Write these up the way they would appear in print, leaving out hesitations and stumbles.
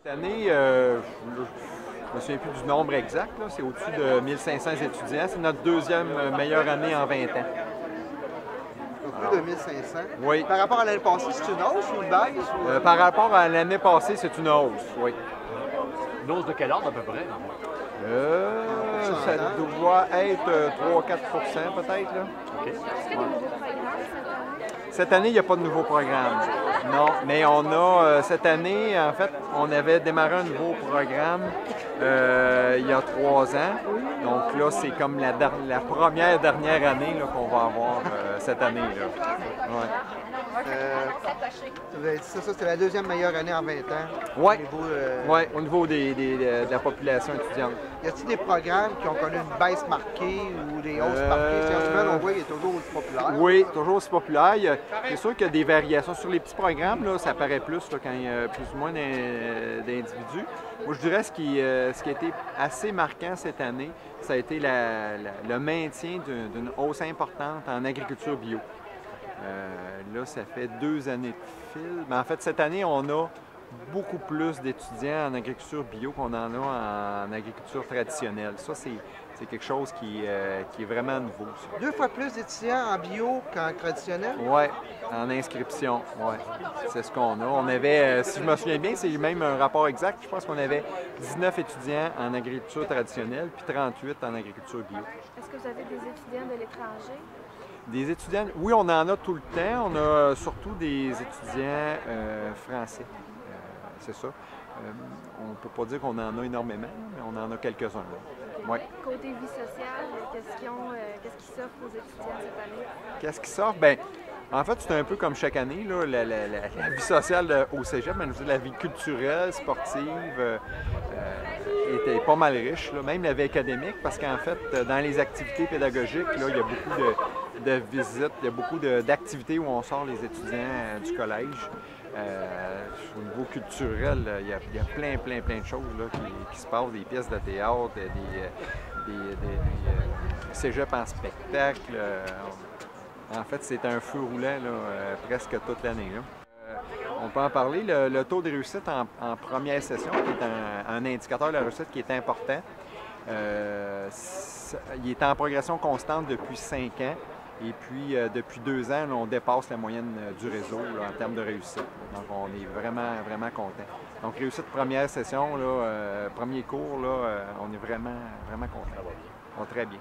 Cette année, je ne me souviens plus du nombre exact, c'est au-dessus de 1500 étudiants. C'est notre deuxième meilleure année en 20 ans. Donc plus de 1500. Oui. Par rapport à l'année passée, c'est une hausse ou une baisse? Par rapport à l'année passée, c'est une hausse, oui. Une hausse de quel ordre à peu près? Ça doit être 3-4 peut-être. Là. OK. Est-ce qu'il y a des nouveaux programmes cette année? Cette année, il n'y a pas de nouveau programme. Non, mais on a, cette année, en fait, on avait démarré un nouveau programme il y a 3 ans. Donc là, c'est comme la dernière année qu'on va avoir cette année. Là. Ouais. Vous avez dit ça, c'était la deuxième meilleure année en 20 ans. Oui, Ouais. au niveau de la population étudiante. Y a-t-il des programmes qui ont connu une baisse marquée ou des hausses marquées? En semaine, on voit qu'il est toujours aussi populaire. Oui, toujours aussi populaire. C'est sûr qu'il y a des variations. Sur les petits programmes, là, ça paraît plus là, quand il y a plus ou moins d'individus. Moi, je dirais ce qui a été assez marquant cette année, ça a été le maintien d'une hausse importante en agriculture bio. Là, ça fait 2 années de fil. Mais en fait, cette année, on a beaucoup plus d'étudiants en agriculture bio qu'on en a en agriculture traditionnelle. Ça, c'est quelque chose qui est vraiment nouveau. Ça. 2 fois plus d'étudiants en bio qu'en traditionnel? Oui, en inscription, oui. C'est ce qu'on a. On avait, si je me souviens bien, c'est même un rapport exact. Je pense qu'on avait 19 étudiants en agriculture traditionnelle, puis 38 en agriculture bio. Est-ce que vous avez des étudiants de l'étranger? Des étudiants, oui, on en a tout le temps. On a surtout des étudiants français. C'est ça. On ne peut pas dire qu'on en a énormément, mais on en a quelques-uns. Okay. Ouais. Côté vie sociale, qu'est-ce qui s'offre aux étudiants cette année? Qu'est-ce qui s'offre? Bien, en fait, c'est un peu comme chaque année, là, la vie sociale au cégep, mais je veux dire, la vie culturelle, sportive, était pas mal riche. Là. Même la vie académique, parce qu'en fait, dans les activités pédagogiques, là, il y a beaucoup de visites, il y a beaucoup d'activités où on sort les étudiants du collège. Au niveau culturel, il y a plein de choses là, qui se passent, des pièces de théâtre, des cégeps en spectacle. En fait, c'est un feu roulant là, presque toute l'année. On peut en parler. Le taux de réussite en première session, qui est un indicateur de la réussite qui est important, il est en progression constante depuis 5 ans. Et puis, depuis 2 ans, là, on dépasse la moyenne du réseau là, en termes de réussite. Donc, on est vraiment content. Donc, réussite première session, là, premier cours, là, on est vraiment content. On très bien.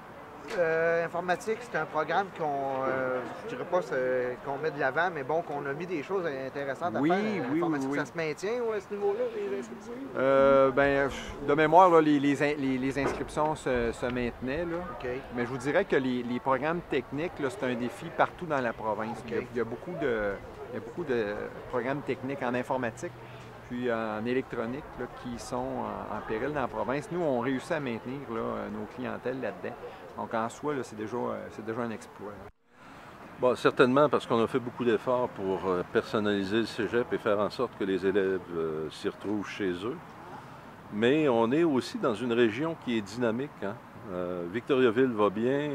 Informatique, c'est un programme je dirais pas qu'on met de l'avant, mais bon, qu'on a mis des choses intéressantes à faire. Informatique, ça se maintient à ce niveau-là, les inscriptions? Ben, de mémoire, là, les inscriptions se maintenaient. Là. Okay. Mais je vous dirais que les programmes techniques, c'est un défi partout dans la province. Okay. Il y a beaucoup de programmes techniques en informatique puis en électronique là, qui sont en péril dans la province. Nous, on réussit à maintenir là, nos clientèles là-dedans. Donc, en soi, c'est déjà un exploit. Bon, certainement, parce qu'on a fait beaucoup d'efforts pour personnaliser le cégep et faire en sorte que les élèves s'y retrouvent chez eux. Mais on est aussi dans une région qui est dynamique. Hein? Victoriaville va bien.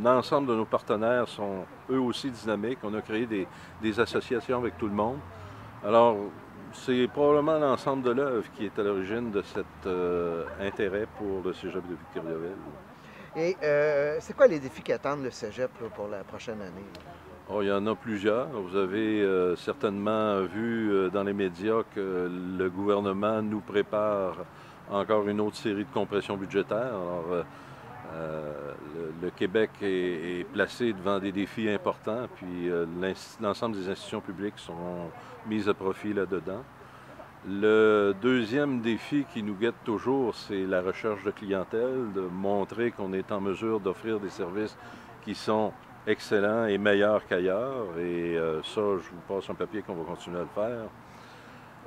L'ensemble de nos partenaires sont eux aussi dynamiques. On a créé des associations avec tout le monde. Alors, c'est probablement l'ensemble de l'œuvre qui est à l'origine de cet intérêt pour le cégep de Victoriaville. Et c'est quoi les défis qui attendent le cégep là, pour la prochaine année? Oh, il y en a plusieurs. Vous avez certainement vu dans les médias que le gouvernement nous prépare encore une autre série de compressions budgétaires. Alors, le Québec est placé devant des défis importants, puis l'ensemble des institutions publiques seront mises à profit là-dedans. Le deuxième défi qui nous guette toujours, c'est la recherche de clientèle, de montrer qu'on est en mesure d'offrir des services qui sont excellents et meilleurs qu'ailleurs. Et ça, je vous passe un papier qu'on va continuer à le faire.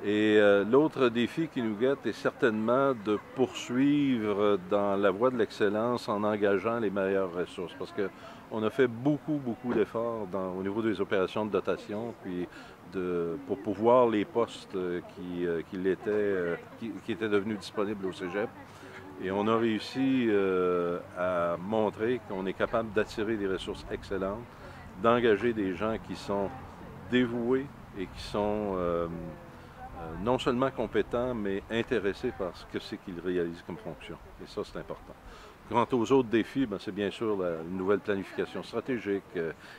Et l'autre défi qui nous guette est certainement de poursuivre dans la voie de l'excellence en engageant les meilleures ressources. Parce qu'on a fait beaucoup d'efforts au niveau des opérations de dotation, puis pour pouvoir les postes qui étaient devenus disponibles au cégep. Et on a réussi à montrer qu'on est capable d'attirer des ressources excellentes, d'engager des gens qui sont dévoués et qui sont non seulement compétents, mais intéressés par ce que c'est qu'ils réalisent comme fonction. Et ça, c'est important. Quant aux autres défis, c'est bien sûr la nouvelle planification stratégique,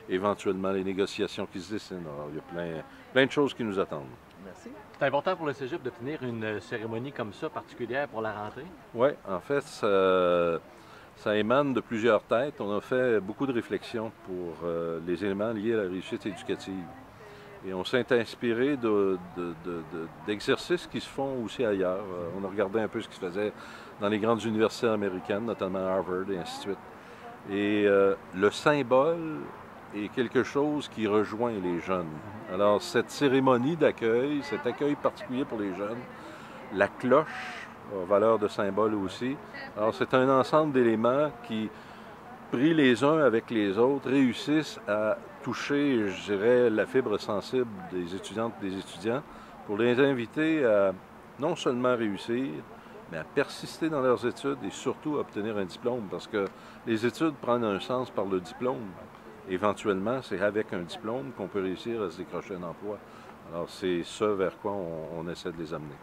éventuellement les négociations qui se dessinent. Alors, il y a plein de choses qui nous attendent. Merci. C'est important pour le Cégep de tenir une cérémonie comme ça, particulière pour la rentrée? Oui, en fait, ça émane de plusieurs têtes. On a fait beaucoup de réflexions pour les éléments liés à la réussite éducative. Et on s'est inspiré d'exercices qui se font aussi ailleurs. On a regardé un peu ce qui se faisait dans les grandes universités américaines, notamment Harvard et ainsi de suite. Et le symbole est quelque chose qui rejoint les jeunes. Alors, cette cérémonie d'accueil, cet accueil particulier pour les jeunes, la cloche a valeur de symbole aussi. Alors, c'est un ensemble d'éléments qui, pris les uns avec les autres, réussissent à toucher, je dirais, la fibre sensible des étudiantes et des étudiants pour les inviter à non seulement réussir, mais à persister dans leurs études et surtout à obtenir un diplôme, parce que les études prennent un sens par le diplôme. Éventuellement, c'est avec un diplôme qu'on peut réussir à se décrocher un emploi. Alors, c'est ce vers quoi on essaie de les amener.